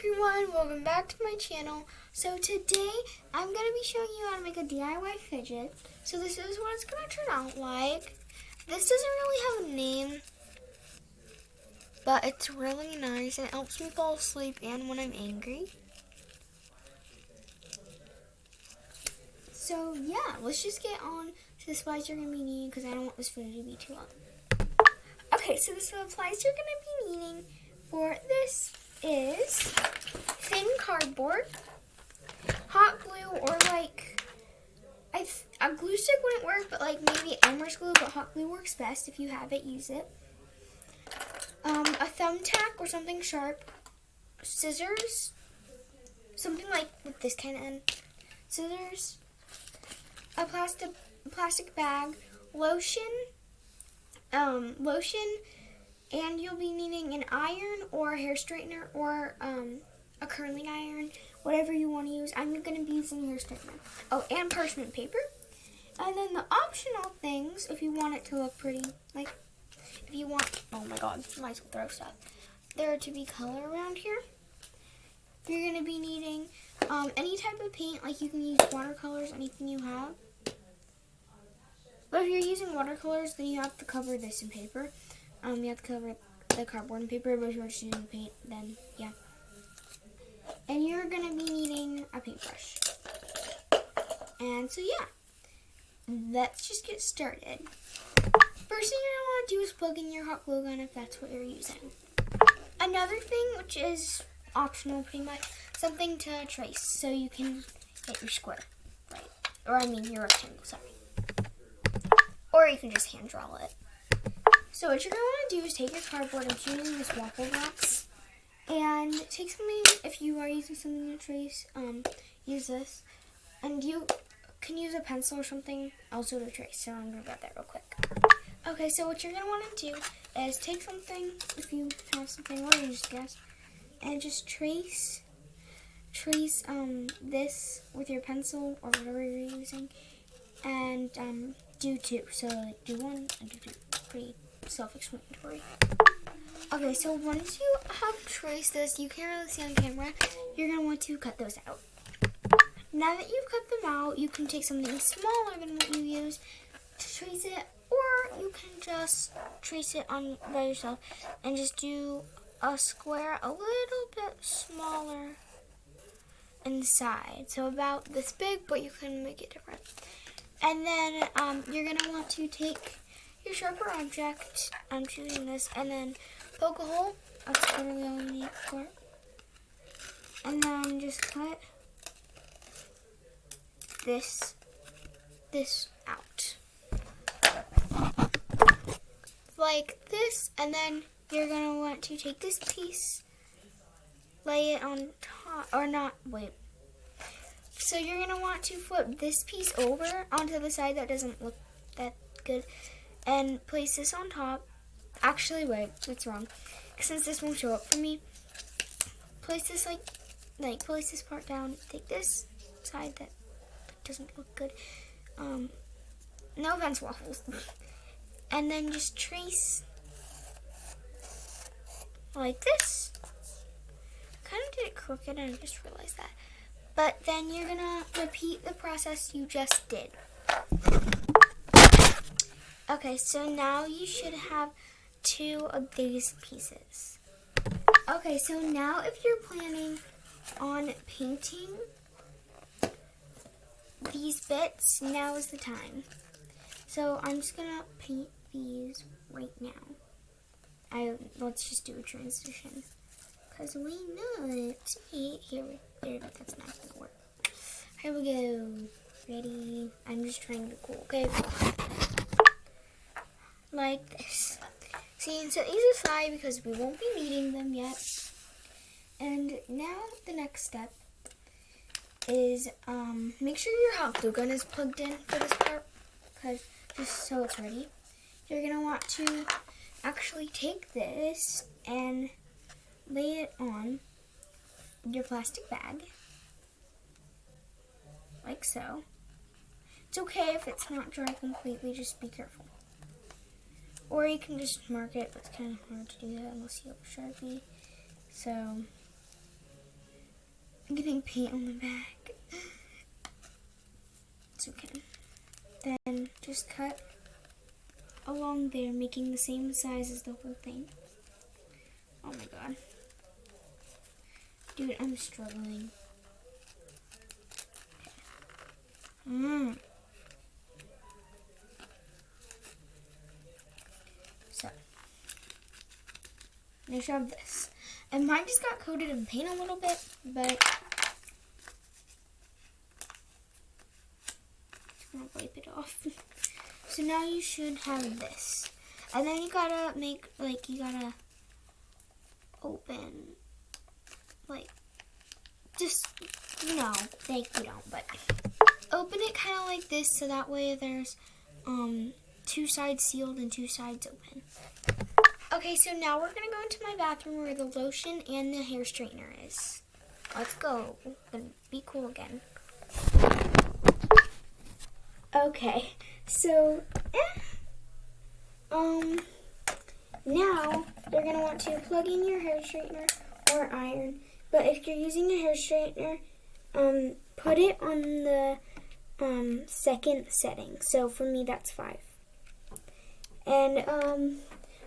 everyone, welcome back to my channel. So today I'm going to be showing you how to make a DIY fidget. So this is what it's going to turn out like. This doesn't really have a name, but it's really nice and it helps me fall asleep and when I'm angry. So yeah, let's just get on to the supplies you're going to be needing because I don't want this video to be too long. Okay, so the supplies you're going to be needing for this is thin cardboard, hot glue, or like a glue stick wouldn't work, but like maybe Elmer's glue, but hot glue works best. If you have it, use it. A thumbtack or something sharp, scissors, something like with this kind of end, scissors, a plastic bag, lotion, and you'll be needing an iron or a hair straightener or a curling iron, whatever you want to use. I'm going to be using a hair straightener. Oh, and parchment paper. And then the optional things, if you want it to look pretty, like if you want, oh my god, might as well throw stuff. There to be color around here. You're going to be needing any type of paint, like you can use watercolors, anything you have. But if you're using watercolors, then you have to cover this in paper. You have to cover the cardboard in paper, but if you're just using paint, then yeah. And you're going to be needing a paintbrush. And so yeah, let's just get started. First thing you're going to want to do is plug in your hot glue gun if that's what you're using. Another thing, which is optional pretty much, something to trace so you can get your square, right? Or I mean your rectangle, sorry. Or you can just hand draw it. So what you're going to want to do is take your cardboard, and you're using this waffle box, and take something, if you are using something to trace, use this, and you can use a pencil or something also to trace, so I'm going to grab that real quick. Okay, so what you're going to want to do is take something, if you have something, or you just guess, and just trace this with your pencil or whatever you're using, and do two, so like do one and do two, pretty self-explanatory. Okay, so once you have traced this, you can't really see on camera, you're going to want to cut those out. Now that you've cut them out, you can take something smaller than what you use to trace it, or you can just trace it on by yourself and just do a square a little bit smaller inside. So about this big, but you can make it different. And then you're going to want to take your sharper object, I'm choosing this, and then poke a hole. That's literally all you need for it. And then just cut this out. Like this, and then you're going to want to take this piece, lay it on top, or not, wait. So you're going to want to flip this piece over onto the side that doesn't look that good, and place this on top. Actually, wait, that's wrong. Since this won't show up for me, place this like place this part down. Take this side that doesn't look good. No offense, waffles. And then just trace like this. Kind of did it crooked, and I just realized that. But then you're gonna repeat the process you just did. Okay, so now you should have two of these pieces. Okay, so now if you're planning on painting these bits, now is the time. So I'm just gonna paint these right now. Let's just do a transition, because we know here, that's not gonna work. Here we go. Ready? I'm just trying to go, okay? Like this. See, and set these aside because we won't be needing them yet. And now the next step is make sure your hot glue gun is plugged in for this part, because just so it's ready. You're gonna want to actually take this and lay it on your plastic bag, like so. It's okay if it's not dry completely, just be careful. Or you can just mark it, but it's kind of hard to do that unless you have a Sharpie. So, I'm getting paint on the back. It's okay. Then just cut along there, making the same size as the whole thing. Oh my god. Dude, I'm struggling. So, I'm gonna shove this. And mine just got coated in paint a little bit, but just gonna wipe it off. So now you should have this. And then you gotta make, like, you gotta open, like, just, you know, like you don't, but open it kind of like this so that way there's two sides sealed and two sides open. Okay, so now we're gonna go into my bathroom where the lotion and the hair straightener is. Let's go. Gonna be cool again. Okay, so now you're gonna want to plug in your hair straightener or iron. But if you're using a hair straightener, put it on the second setting. So for me, that's 5. And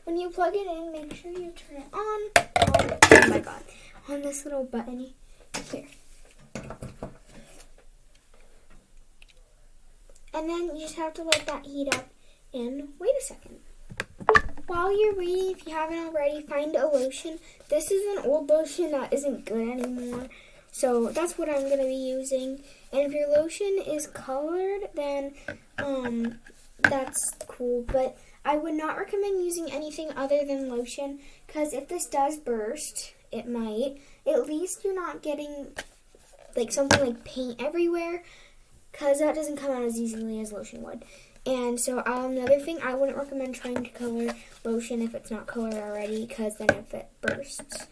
when you plug it in, make sure you turn it on. Oh my god, on this little button here. And then you just have to let that heat up and wait a second. While you're waiting, if you haven't already, find a lotion. This is an old lotion that isn't good anymore. So that's what I'm going to be using. And if your lotion is colored, then that's cool. But I would not recommend using anything other than lotion, because if this does burst, it might. At least you're not getting like something like paint everywhere, because that doesn't come out as easily as lotion would. And so another thing, I wouldn't recommend trying to color lotion if it's not colored already, because then if it bursts,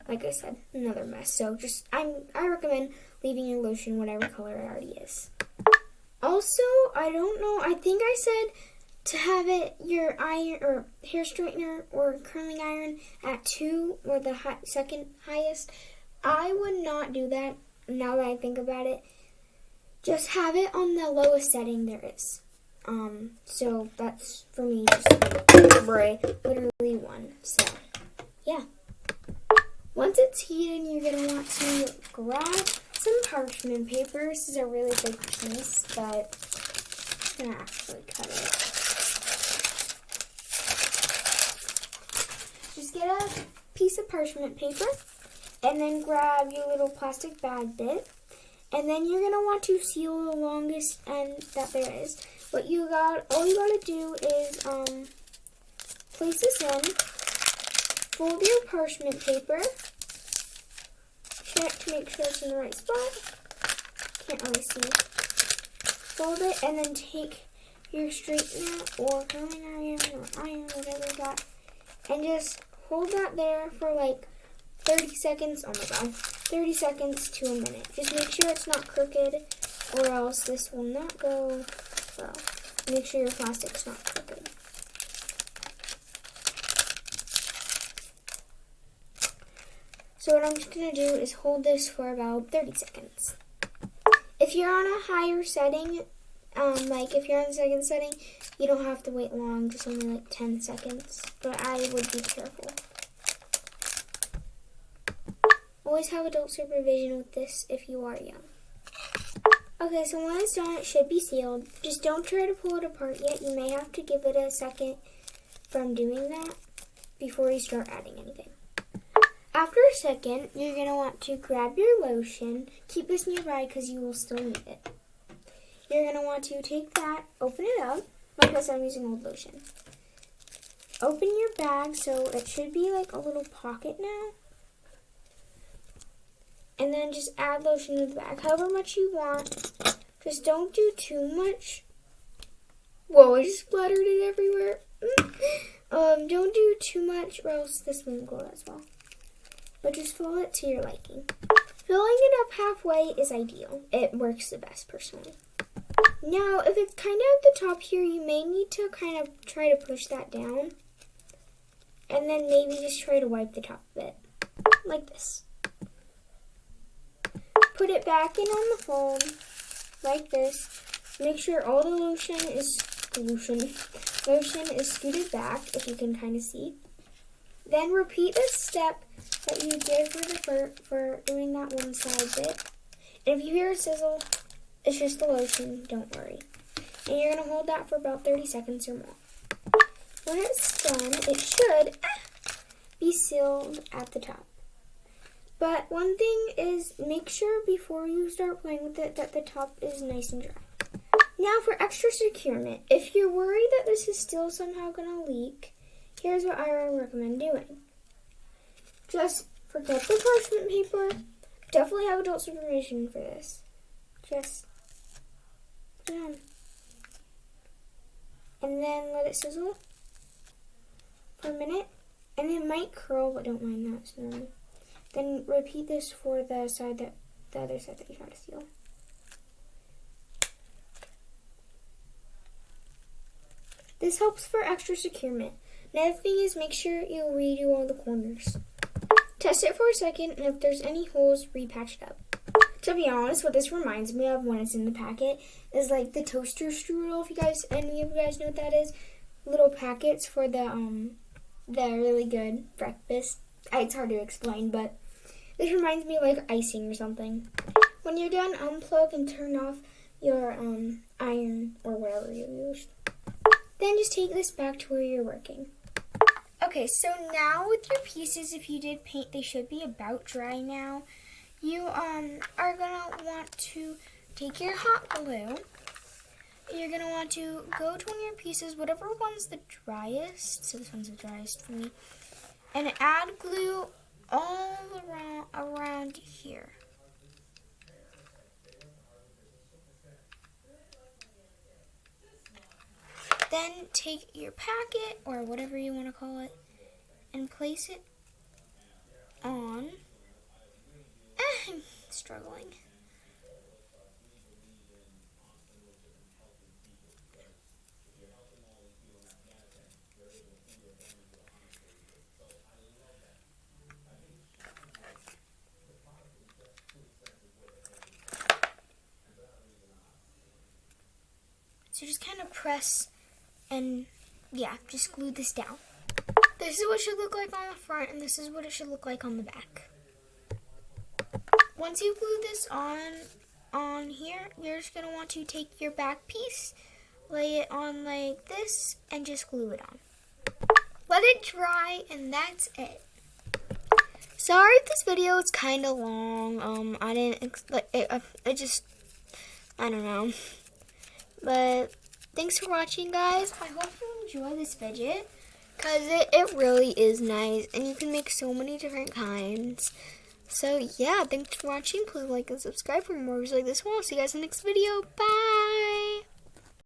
like I said, another mess. So just I recommend leaving your lotion whatever color it already is. Also, I don't know, I think I said to have it your iron or hair straightener or curling iron at 2 or the second highest. I would not do that now that I think about it. Just have it on the lowest setting there is. So that's for me just literally 1. So yeah. Once it's heated, you're gonna want to grab some parchment paper. This is a really big piece, but I'm gonna actually cut it. Just get a piece of parchment paper and then grab your little plastic bag bit. And then you're gonna want to seal the longest end that there is. All you gotta do is place this in, fold your parchment paper, check to make sure it's in the right spot. Can't really see. Fold it and then take your straightener or curling iron or iron, whatever you got, and just hold that there for like 30 seconds. Oh my god. 30 seconds to a minute. Just make sure it's not crooked or else this will not go well. Make sure your plastic's not crooked. So what I'm just going to do is hold this for about 30 seconds. If you're on a higher setting, like if you're on the second setting, you don't have to wait long, just only like 10 seconds. But I would be careful. Always have adult supervision with this if you are young. Okay, so when it's done, it should be sealed. Just don't try to pull it apart yet. You may have to give it a second from doing that before you start adding anything. After a second, you're going to want to grab your lotion. Keep this nearby because you will still need it. You're going to want to take that, open it up. Like I said, I'm using old lotion. Open your bag so it should be like a little pocket now. And then just add lotion to the bag, however much you want. Just don't do too much. Whoa, I just splattered it everywhere. Don't do too much or else this won't go as well. But just fill it to your liking. Filling it up halfway is ideal. It works the best personally. Now, if it's kind of at the top here, you may need to kind of try to push that down. And then maybe just try to wipe the top of it. Like this. it back in on the foam like this. Make sure all the lotion is scooted back, if you can kind of see. Then repeat the step that you did for doing that one side bit. And if you hear a sizzle, it's just the lotion, don't worry. And you're going to hold that for about 30 seconds or more. When it's done, it should be sealed at the top. But one thing is, make sure before you start playing with it that the top is nice and dry. Now for extra securement, if you're worried that this is still somehow going to leak, here's what I recommend doing. Just forget the parchment paper. Definitely have adult supervision for this. Just put it on. And then let it sizzle for a minute. And it might curl, but don't mind that, it's normal. Then repeat this for the other side that you try to seal. This helps for extra securement. Another thing is, make sure you redo all the corners. Test it for a second, and if there's any holes, repatch it up. To be honest, what this reminds me of when it's in the packet is like the toaster strudel. If any of you guys know what that is, little packets for the really good breakfast. It's hard to explain, but this reminds me of like icing or something. When you're done, unplug and turn off your iron or whatever you used. Then just take this back to where you're working. Okay, so now with your pieces, if you did paint, they should be about dry now. You are gonna want to take your hot glue. You're gonna want to go to one of your pieces, whatever one's the driest. So this one's the driest for me. And add glue all around here. Then take your packet, or whatever you want to call it, and place it on. I'm struggling. So just kind of press and, yeah, just glue this down. This is what it should look like on the front, and this is what it should look like on the back. Once you glue this on here, you're just going to want to take your back piece, lay it on like this, and just glue it on. Let it dry, and that's it. Sorry if this video is kind of long. I didn't, I don't know. But thanks for watching, guys. I hope you enjoy this fidget, because it really is nice, and you can make so many different kinds. So yeah, thanks for watching. Please like and subscribe for more videos like this one. I'll see you guys in the next video. Bye!